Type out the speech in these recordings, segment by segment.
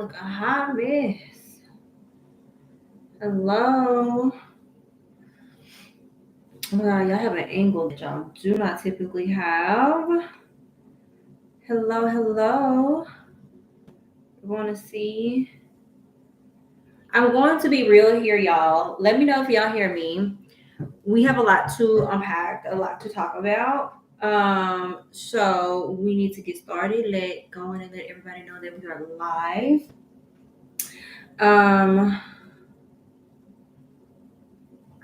like a hot mess. Hello. Wow, y'all have an angle that y'all do not typically have. Hello, hello. I want to see. I'm going to be real here, y'all. Let me know if y'all hear me. We have a lot to unpack, a lot to talk about. So we need to get started. Let go in and let everybody know that we are live.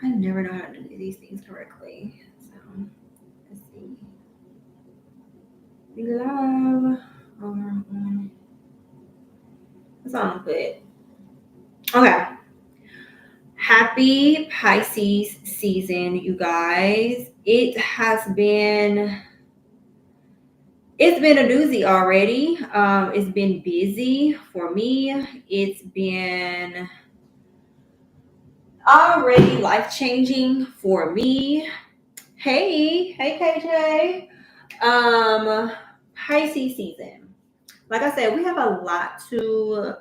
I never know how to do these things correctly. So let's see. We live. That's all I'm put. Okay. Happy Pisces season, you guys. It's been a doozy already. It's been busy for me. It's been already life-changing for me. Hey KJ. Pisces season. Like I said, we have a lot to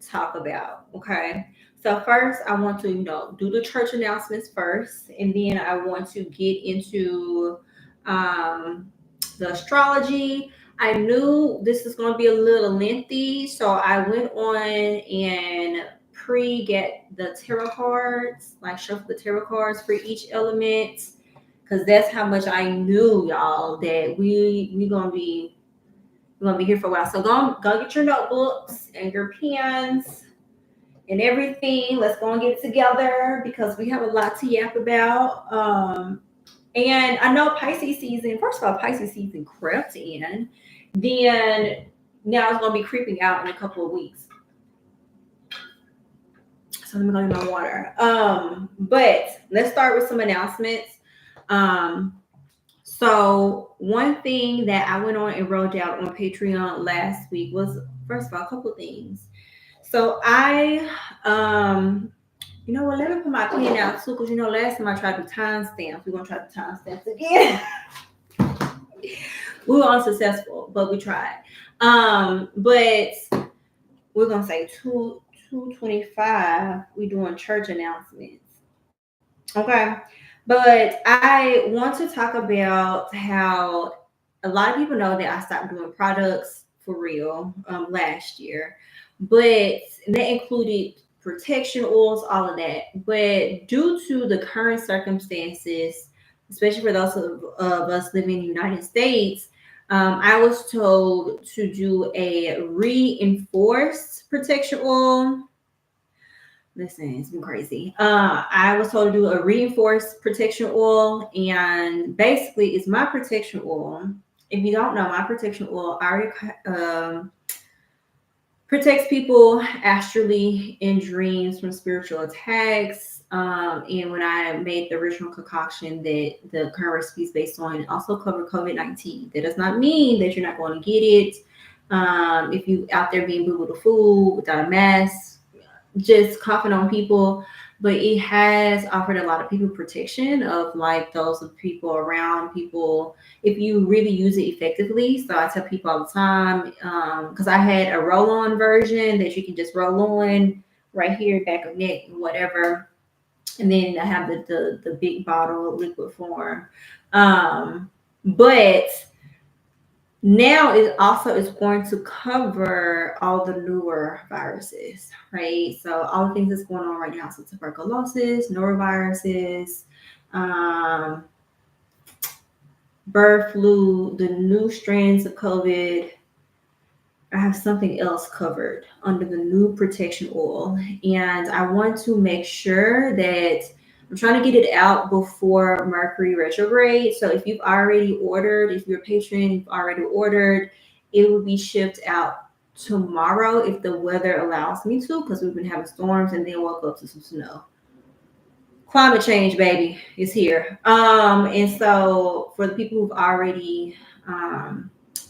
talk about. Okay. So first I want to, do the church announcements first, and then I want to get into the astrology. I knew this is going to be a little lengthy, so I went on and get the tarot cards, like shuffle the tarot cards for each element, because that's how much I knew, y'all, that we're gonna be here for a while. So go get your notebooks and your pens and everything. Let's go and get it together because we have a lot to yap about. And I know Pisces season, first of all, Pisces season crept in. Then now it's gonna be creeping out in a couple of weeks. So let me go get my water. But let's start with some announcements. So one thing that I went on and wrote down on Patreon last week was, first of all, a couple of things. So I you know what, let me put my pen out too, because last time I tried to timestamps. We're gonna try to timestamps again. We were unsuccessful, but we tried. But we're gonna say 225. We're doing church announcements. Okay. But I want to talk about how a lot of people know that I stopped doing products for real last year, but that included protection oils, all of that. But due to the current circumstances, especially for those of us living in the United States, I was told to do a reinforced protection oil. Listen, it's been crazy. I was told to do a reinforced protection oil, and basically, it's my protection oil. If you don't know, my protection oil already protects people astrally in dreams from spiritual attacks. And when I made the original concoction that the current recipe is based on, it also covered COVID-19. That does not mean that you're not going to get it. If you out there being boo the fool without a mask, just coughing on people, but it has offered a lot of people protection of like those of people around people if you really use it effectively. So I tell people all the time, because I had a roll-on version that you can just roll on right here, back of neck, whatever, and then I have the big bottle liquid form. But now it also is going to cover all the newer viruses, right? So all the things that's going on right now, so tuberculosis, noroviruses, bird flu, the new strands of COVID. I have something else covered under the new protection oil, and I want to make sure that I'm trying to get it out before Mercury retrograde. So if you've already ordered, if you're a patron, you've already ordered, it will be shipped out tomorrow if the weather allows me to, because we've been having storms and then woke up to some snow. Climate change, baby, is here. And so for the people who've already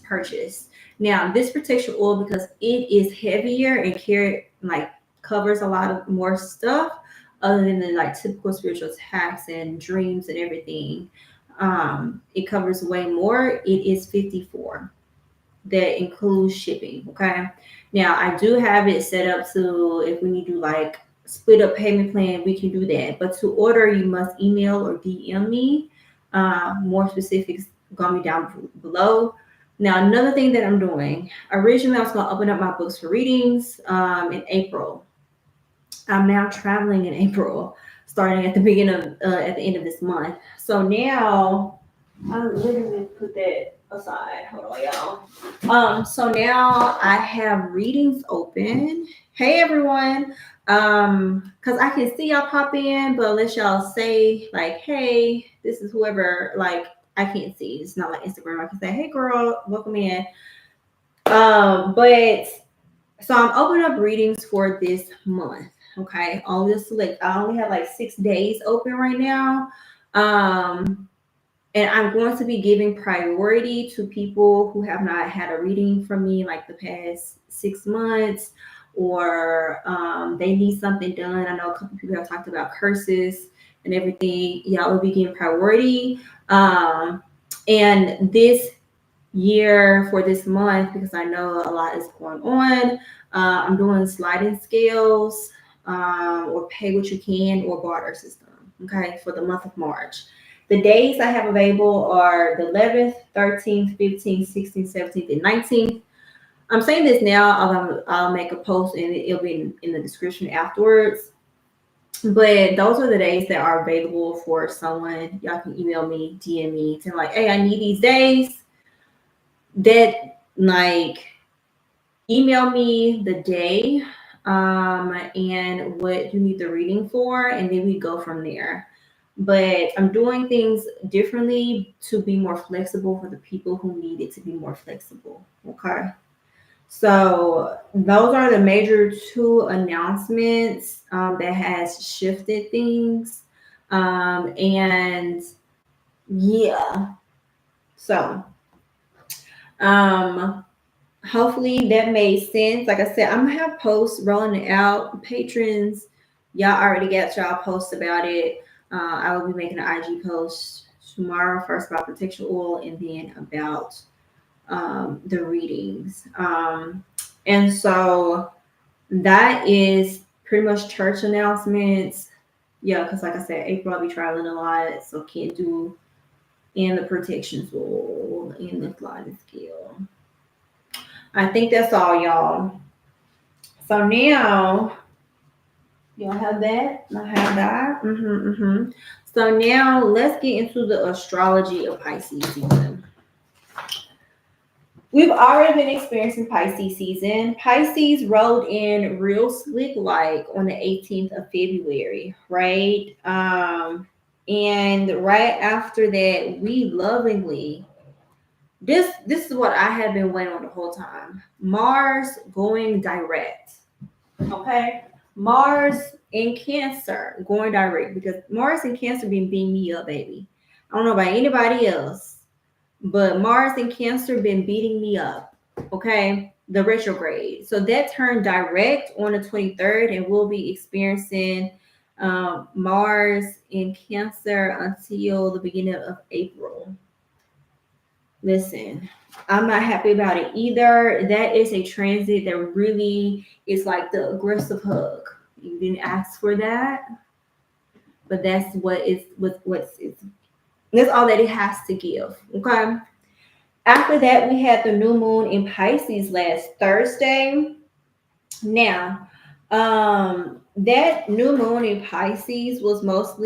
purchased, now this protection oil, because it is heavier and covers a lot of more stuff other than the like typical spiritual attacks and dreams and everything. It covers way more. It is 54. that includes shipping. Okay. Now I do have it set up so if we need to like split up payment plan, we can do that. But to order, you must email or DM me. More specifics gonna be down below. Now another thing that I'm doing. Originally, I was gonna open up my books for readings in April. I'm now traveling in April, starting at the beginning of at the end of this month. So now I literally put that aside. Hold on, y'all. So now I have readings open. Hey everyone. Cause I can see y'all pop in, but unless y'all say like, hey, this is whoever, like I can't see. It's not like Instagram. I can say, hey girl, welcome in. But so I'm opening up readings for this month. Okay. Only select I only have like 6 days open right now. Um and I'm going to be giving priority to people who have not had a reading from me like the past 6 months, or they need something done. I know a couple people have talked about curses and everything. Y'all will be getting priority. And this year for this month, because I know a lot is going on, I'm doing sliding scales, or pay what you can, or barter system. Okay, for the month of March. The days I have available are the 11th, 13th, 15th, 16th, 17th, and 19th. I'm saying this now. I'll make a post and it'll be in the description afterwards. But those are the days that are available for someone. Y'all can email me, DM me, saying like, "Hey, I need these days." That like email me the day and what you need the reading for, and then we go from there. But I'm doing things differently to be more flexible for the people who need it to be more flexible. Okay. So those are the major two announcements that has shifted things. And yeah, so um hopefully that made sense. Like I said, I'm gonna have posts rolling it out. Patrons, y'all already got y'all posts about it. I will be making an IG post tomorrow, first about protection oil, and then about the readings. And so that is pretty much church announcements. Yeah, because like I said, April I'll be traveling a lot, so can't do in the protection oil in the sliding scale. I think that's all, y'all. So now, y'all have that. I have that. So now let's get into the astrology of Pisces season. We've already been experiencing Pisces season. Pisces rolled in real slick like on the 18th of February, right? And right after that, we lovingly this is what I have been waiting on the whole time. Mars going direct. Okay. Mars in Cancer going direct, because Mars in Cancer been beating me up, baby. I don't know about anybody else, but Mars in Cancer been beating me up. Okay. The retrograde. So that turned direct on the 23rd, and we'll be experiencing Mars in Cancer until the beginning of April. Listen, I'm not happy about it either. That is a transit that really is like the aggressive hug. You didn't ask for that, but that's that's all that it has to give. Okay. After that, we had the new moon in Pisces last Thursday. Now, that new moon in Pisces was most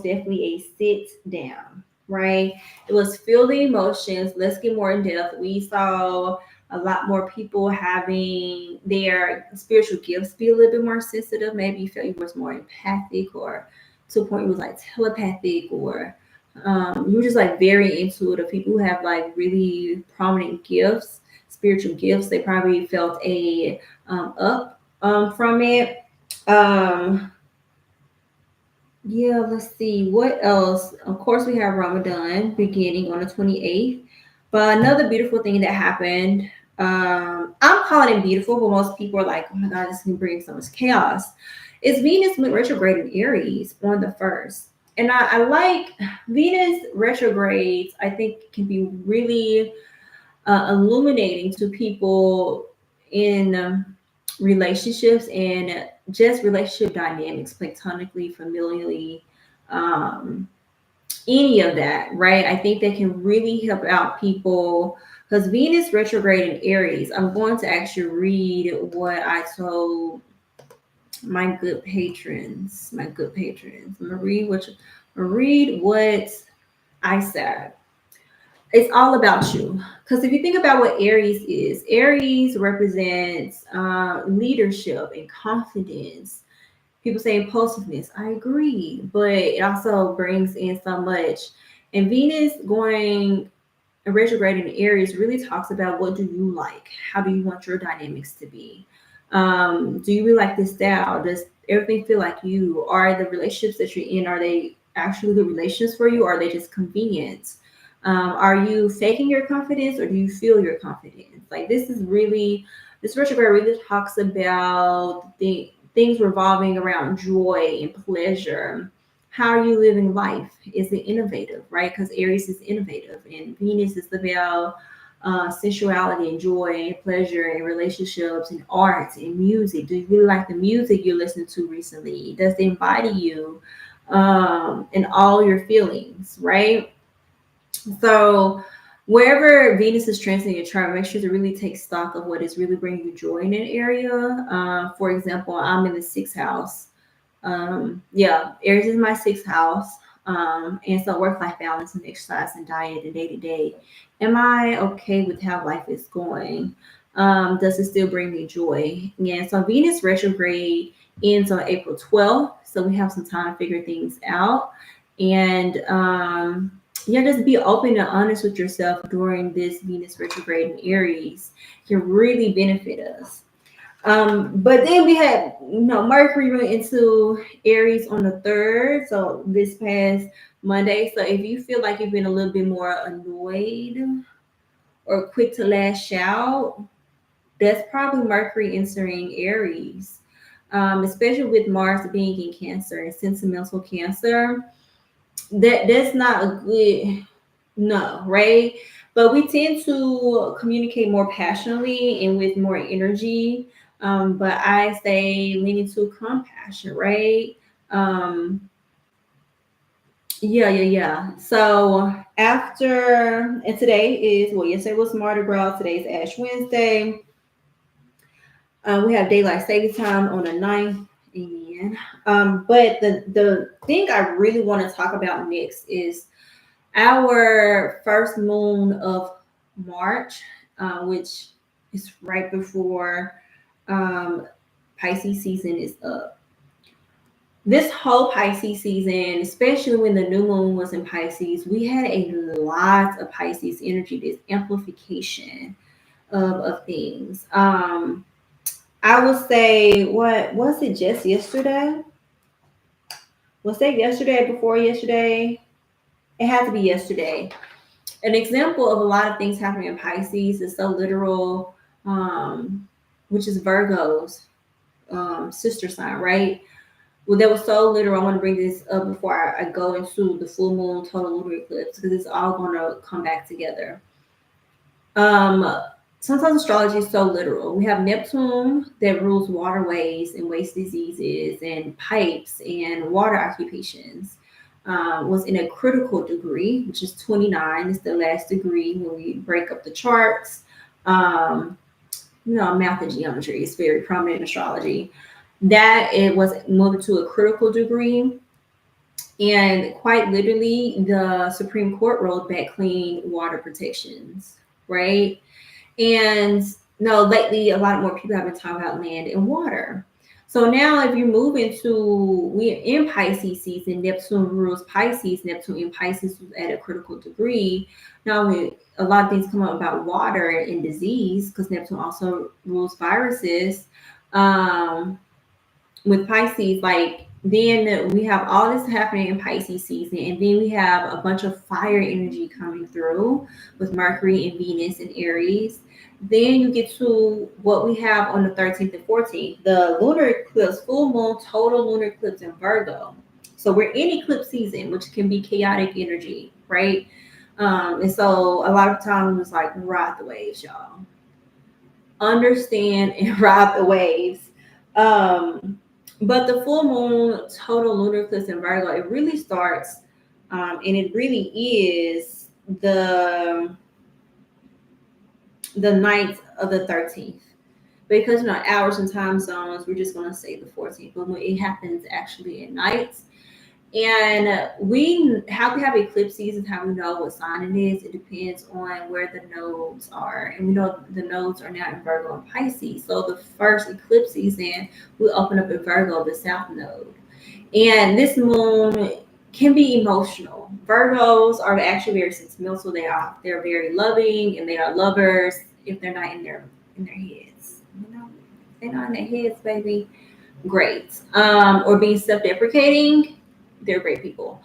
definitely a sit down, right? It was feel the emotions. Let's get more in depth. We saw a lot more people having their spiritual gifts be a little bit more sensitive. Maybe you felt you was more empathic, or to a point it was like telepathic, or you were just like very intuitive. People who have like really prominent gifts, spiritual gifts, they probably felt a up from it. Um, yeah, let's see what else. Of course, we have Ramadan beginning on the 28th. But another beautiful thing that happened, I'm calling it beautiful, but most people are like, oh my God, this can bring so much chaos. Is Venus went retrograde in Aries on the 1st. And I like Venus retrogrades, I think can be really illuminating to people in relationships and just relationship dynamics, platonically, familially, um, any of that, right? I think that can really help out people because Venus retrograde in Aries. I'm going to actually read what I told my good patrons. My good patrons. I'm gonna read what I said. It's all about you. Because if you think about what Aries represents leadership and confidence. People say impulsiveness. I agree, but it also brings in so much. And Venus going retrograde in Aries really talks about what do you like? How do you want your dynamics to be? Do you really like this style? Does everything feel like you? Are the relationships that you're in, are they actually good relations for you? Or are they just convenience? Are you faking your confidence or do you feel your confidence? Like this retrograde really talks about the things revolving around joy and pleasure. How are you living life? Is it innovative, right? Because Aries is innovative and Venus is about sensuality and joy and pleasure and relationships and art and music. Do you really like the music you listened to recently? Does it embody you and all your feelings, right? So wherever Venus is transiting your chart, make sure to really take stock of what is really bringing you joy in an area. For example, I'm in the sixth house. Yeah, Aries is my sixth house. And so work life balance and exercise and diet and day to day. Am I okay with how life is going? Does it still bring me joy? Yeah, so Venus retrograde ends on April 12th. So we have some time to figure things out. And yeah, just be open and honest with yourself during this Venus retrograde in Aries can really benefit us. But then we had, Mercury went into Aries on the 3rd, so this past Monday. So if you feel like you've been a little bit more annoyed or quick to lash out, that's probably Mercury entering Aries. Especially with Mars being in Cancer and sentimental Cancer, that's not a good no, right? But we tend to communicate more passionately and with more energy. But I say leaning to compassion, right? Um, yeah. So after, and today is, well, yesterday was Mardi Gras, today's Ash Wednesday. We have daylight saving time on the 9th. Amen. But the thing I really want to talk about next is our first moon of March, which is right before um, Pisces season is up. This whole Pisces season, especially when the new moon was in Pisces, we had a lot of Pisces energy, this amplification of things. I would say, what was it just yesterday? Was that yesterday, before yesterday? It had to be yesterday. An example of a lot of things happening in Pisces is so literal, which is Virgo's sister sign, right? Well, that was so literal. I want to bring this up before I go into the full moon total lunar eclipse because it's all going to come back together. Um, Sometimes astrology is so literal. We have Neptune that rules waterways and waste diseases and pipes and water occupations. Was in a critical degree, which is 29. It's the last degree when we break up the charts. Um, Math and geometry is very prominent in astrology. That it was moved to a critical degree. And quite literally, the Supreme Court rolled back clean water protections, right? And no, lately a lot more people have been talking about land and water. So now if you move into, we're in Pisces season, Neptune rules Pisces, Neptune in Pisces was at a critical degree. Now a lot of things come up about water and disease because Neptune also rules viruses. With Pisces, like then we have all this happening in Pisces season, and then we have a bunch of fire energy coming through with Mercury and Venus and Aries. Then you get to what we have on the 13th and 14th, the lunar eclipse, full moon, total lunar eclipse in Virgo. So we're in eclipse season, which can be chaotic energy, right? And so a lot of times it's like ride the waves, y'all. Understand and ride the waves. Um, but the full moon, total lunar eclipse in Virgo, it really starts, and it really is the night of the 13th. Because hours and time zones, we're just gonna say the 14th. But when it happens actually at night, and we how we have eclipse seasons, how we know what sign it is. It depends on where the nodes are, and we know the nodes are now in Virgo and Pisces. So the first eclipse season, we open up in Virgo, the South Node, and this moon can be emotional. Virgos are actually very sentimental. They're very loving, and they are lovers if they're not in their heads. If they're not in their heads, baby, great. Or being self-deprecating, they're great people.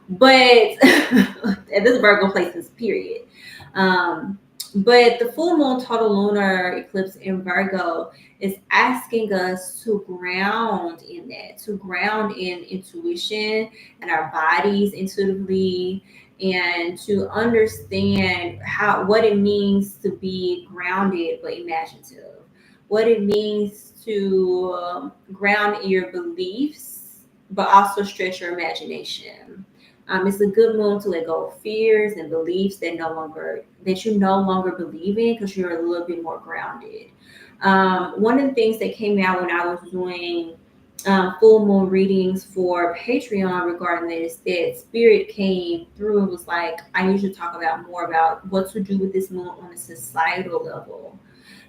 But and this is Virgo places, period. Um, but the full moon total lunar eclipse in Virgo is asking us to ground in that, to ground in intuition and our bodies intuitively, and to understand what it means to be grounded but imaginative, what it means to ground in your beliefs but also stretch your imagination. It's a good moon to let go of fears and beliefs that you no longer believe in, because you're a little bit more grounded. One of the things that came out when I was doing full moon readings for Patreon regarding this, that spirit came through and was like, I need you to talk about more about what to do with this moon on a societal level.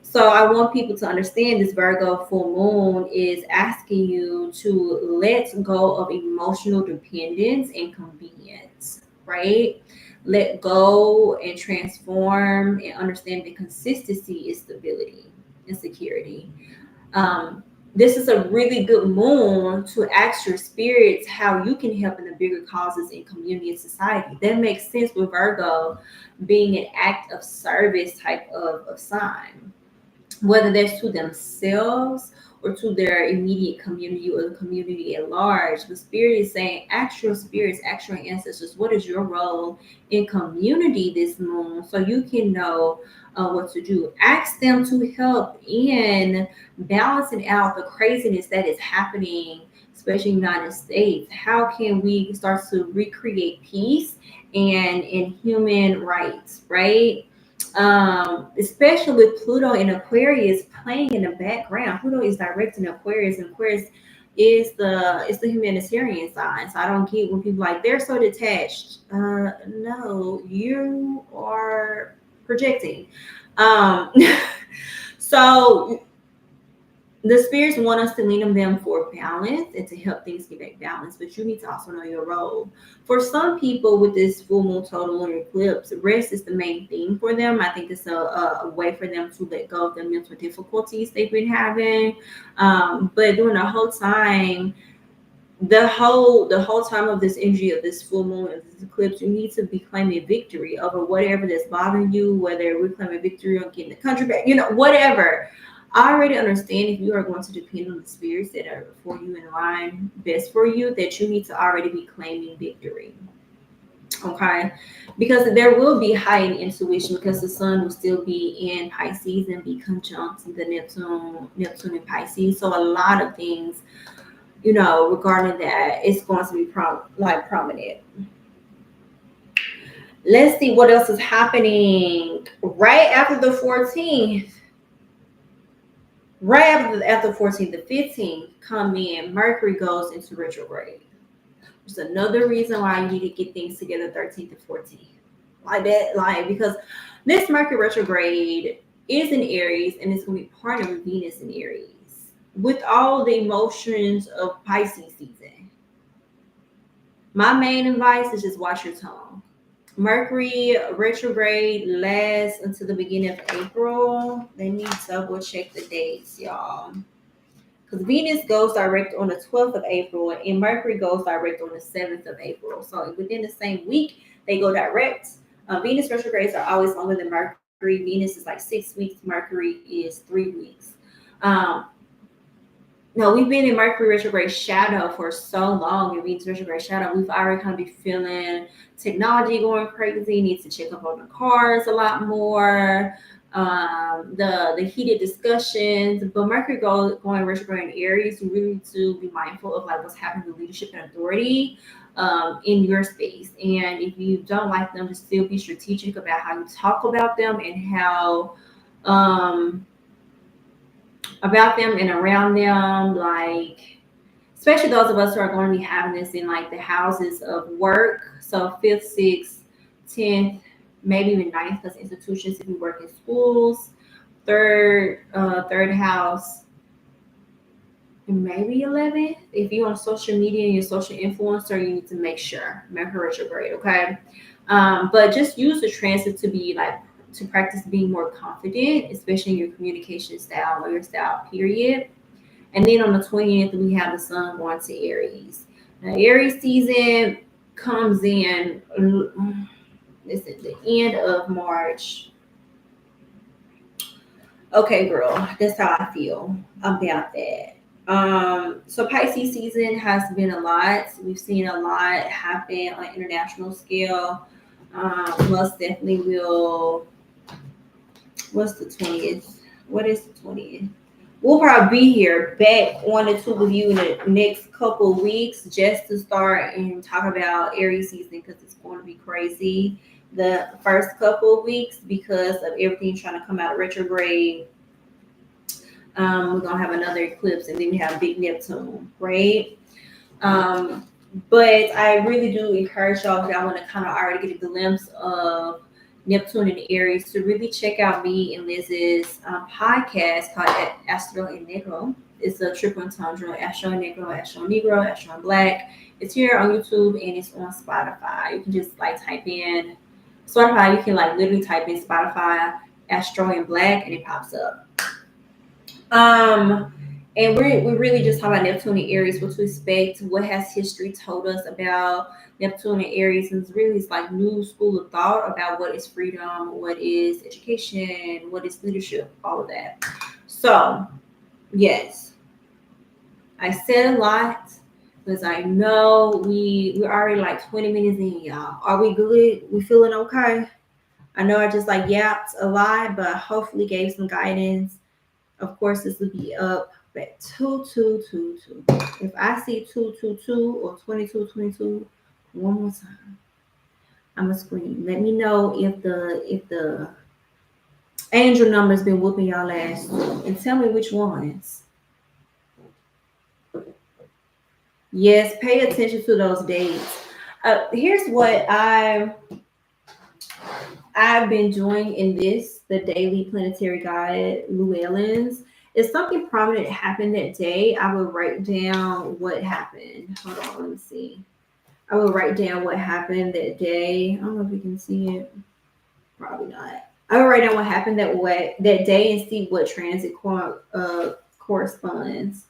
So I want people to understand this Virgo full moon is asking you to let go of emotional dependence and convenience, right? Let go and transform and understand that consistency is stability and security. Um, this is a really good moon to ask your spirits how you can help in the bigger causes in community and society. That makes sense with Virgo being an act of service type of sign, whether that's to themselves or to their immediate community or the community at large. The spirit is saying, ask your spirits, ask your ancestors, what is your role in community this moon, so you can know what to do. Ask them to help in balancing out the craziness that is happening, especially in the United States. How can we start to recreate peace and human rights, right? Especially with Pluto in Aquarius playing in the background. Pluto is direct in Aquarius, and Aquarius is the humanitarian sign. So I don't get when people like they're so detached. No, you are projecting. Um, so the spirits want us to lean on them for balance and to help things get back balanced, but you need to also know your role. For some people with this full moon total lunar eclipse, rest is the main theme for them. I think it's a way for them to let go of the mental difficulties they've been having. But during the whole time, the whole time of this energy of this full moon and this eclipse, you need to be claiming victory over whatever that's bothering you, whether we're claiming victory on getting the country back, whatever. I already understand if you are going to depend on the spirits that are for you in line best for you, that you need to already be claiming victory. Okay. Because there will be heightened intuition, because the sun will still be in Pisces and be conjunct the Neptune in Pisces. So a lot of things, regarding that, it's going to be prominent. Let's see what else is happening right after the 14th. Right after the 14th, the 15th come in, Mercury goes into retrograde. There's another reason why you need to get things together 13th and 14th. Like that, because this Mercury retrograde is in Aries, and it's going to be part of Venus in Aries with all the emotions of Pisces season. My main advice is just watch your tongue. Mercury retrograde lasts until the beginning of April. Let me double check the dates, y'all. Because Venus goes direct on the 12th of April and Mercury goes direct on the 7th of April. So within the same week, they go direct. Venus retrogrades are always longer than Mercury. Venus is like 6 weeks. Mercury is 3 weeks. Um, No, we've been in Mercury retrograde shadow for so long. It means retrograde shadow. We've already kind of be feeling technology going crazy. Needs to check up on the cars a lot more. The heated discussions. But Mercury going retrograde in Aries, you really need to be mindful of like what's happening with leadership and authority in your space. And if you don't like them, just still be strategic about how you talk um, about them and around them, like especially those of us who are going to be having this in like the houses of work. So fifth, sixth, 10th, maybe even ninth plus institutions if you work in schools. Third house, and maybe 11th. If you're on social media and you're a social influencer, you need to make sure Mercury retrograde, okay? But just use the transit to be like to practice being more confident, especially in your communication style or your style, period. And then on the 20th, we have the sun going to Aries. Now, Aries season comes in, this is the end of March. Okay, girl, that's how I feel about that. So Pisces season has been a lot. We've seen a lot happen on an international scale. Most definitely will. What's the 20th? What is the 20th? We'll probably be here back on the two with you in the next couple of weeks just to start and talk about Aries season because it's going to be crazy the first couple of weeks because of everything trying to come out of retrograde. We're gonna have another eclipse and then we have big Neptune, right? Um, but I really do encourage y'all if y'all want to kind of already get a glimpse of Neptune and Aries to really check out me and Liz's podcast called Astro and Negro. It's a triple entendre, Astro and Negro, Astro and Negro, Astro and Black. It's here on YouTube and it's on Spotify. You can just like type in Spotify. You can like literally type in Spotify Astro and Black and it pops up. Um, and we really just talk about Neptune and Aries, what to expect, what has history told us about Neptune and Aries, and it's like new school of thought about what is freedom, what is education, what is leadership, all of that. So, yes, I said a lot because I know we're already like 20 minutes in, y'all. Are we good? We feeling okay? I know I just like yapped a lot, but hopefully gave some guidance. Of course, this will be up at 2222. If I see 222 or 2222 one more time, I'm gonna scream. Let me know if the angel number's been whooping y'all ass and tell me which ones. Yes, pay attention to those dates. Here's what I've been doing in the daily planetary guide, Llewellyn's. If something prominent happened that day, I would write down what happened. Hold on, let me see. I will write down what happened that day. I don't know if you can see it. Probably not. I will write down what happened that day and see what transit corresponds.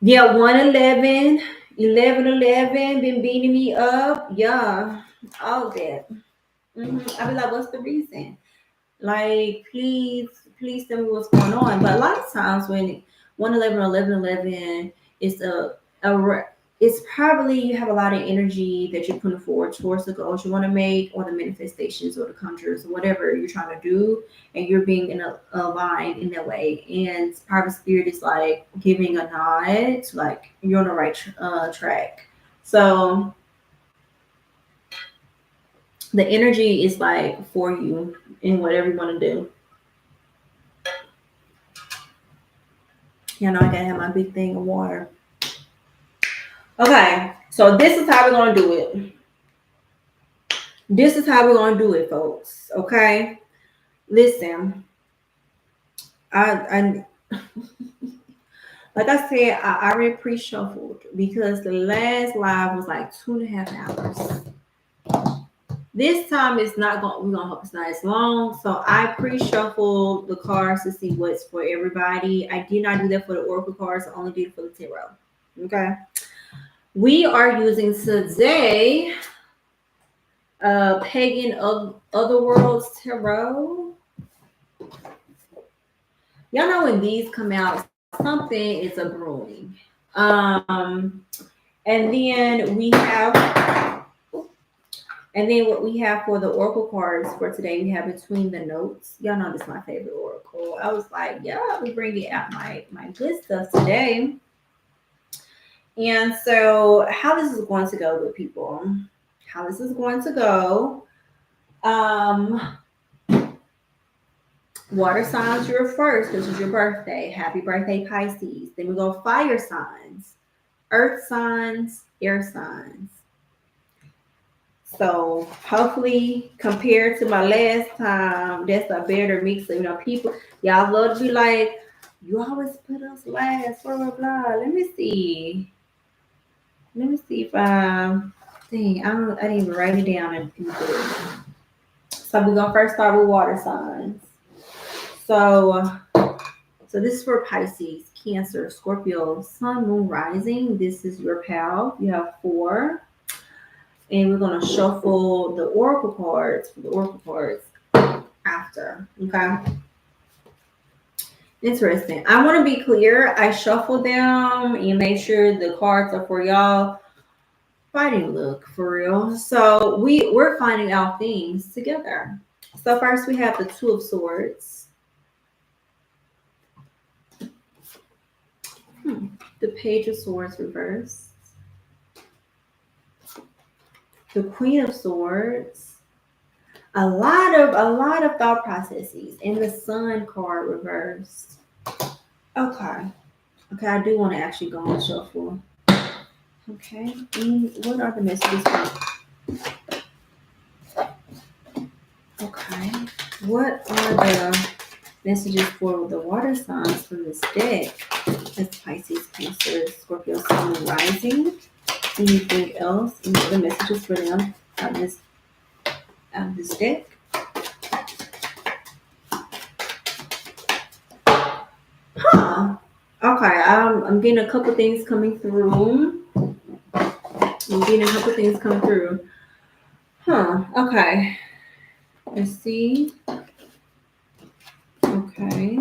Yeah, 111, 1111, been beating me up. Yeah, all that. I be like, what's the reason? Like, please tell me what's going on. But a lot of times when 111 or 1111 is it's probably you have a lot of energy that you're putting forward towards the goals you want to make or the manifestations or the conjures or whatever you're trying to do, and you're being aligned in that way. And private spirit is like giving a nod, to, like you're on the right track. So the energy is like for you in whatever you want to do. You know, I gotta have my big thing of water. Okay, so this is how we're gonna do it. This is how we're gonna do it, folks. Okay, listen. I like I said, I already pre-shuffled because the last live was like 2.5 hours. This time it's not going. We're gonna hope it's not as long. So I pre-shuffled the cards to see what's for everybody. I did not do that for the oracle cards. I only did it for the tarot. Okay. We are using today Pagan of Other Worlds Tarot. Y'all know when these come out, something is a brewing. Um, and then we have, and then what we have for the oracle cards for today, we have between the notes. Y'all know this is my favorite oracle. I was like, yeah, we bringing out my good stuff today. And so, how this is going to go with people? How this is going to go? Um, Water signs, you're first. This is your birthday. Happy birthday, Pisces. Then we go fire signs, earth signs, air signs. So hopefully, compared to my last time, that's a better mix. You know, people, y'all love to be like, you always put us last, blah blah blah. Let me see. Let me see if dang, I didn't even write it down and do it. So we're gonna first start with water signs. So this is for Pisces, Cancer, Scorpio, Sun, Moon, Rising. This is your pal. You have 4. And we're going to shuffle the oracle cards for the oracle cards after. Okay. Interesting. I want to be clear. I shuffled them and make sure the cards are for y'all. Fighting look for real. So we're finding out things together. So first we have the 2 of Swords. The Page of Swords reversed. The Queen of Swords. A lot of thought processes. And the Sun card reversed. Okay. Okay, I do want to actually go on shuffle. Okay. And what are the messages for? Okay. What are the messages for the water signs from this deck? That's Pisces, Cancer, Scorpio, Sun, Rising. Anything else? Any other messages for them out of this deck? Huh. Okay. I'm getting a couple things coming through. Huh. Okay. Let's see. Okay.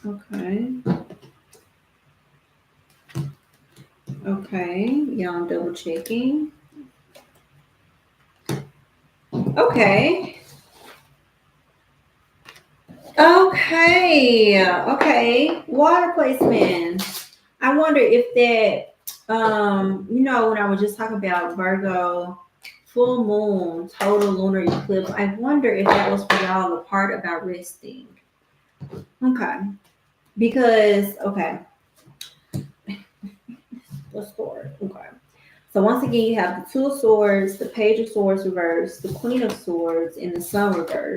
Okay. Okay. Yeah, I'm double checking. Okay. Okay. Water placement. I wonder if that when I was just talking about Virgo, full moon, total lunar eclipse, I wonder if that was for y'all the part about resting. Okay. Because let's start. Okay. So once again, you have the 2 of Swords, the Page of Swords reversed, the Queen of Swords, and the Sun reversed.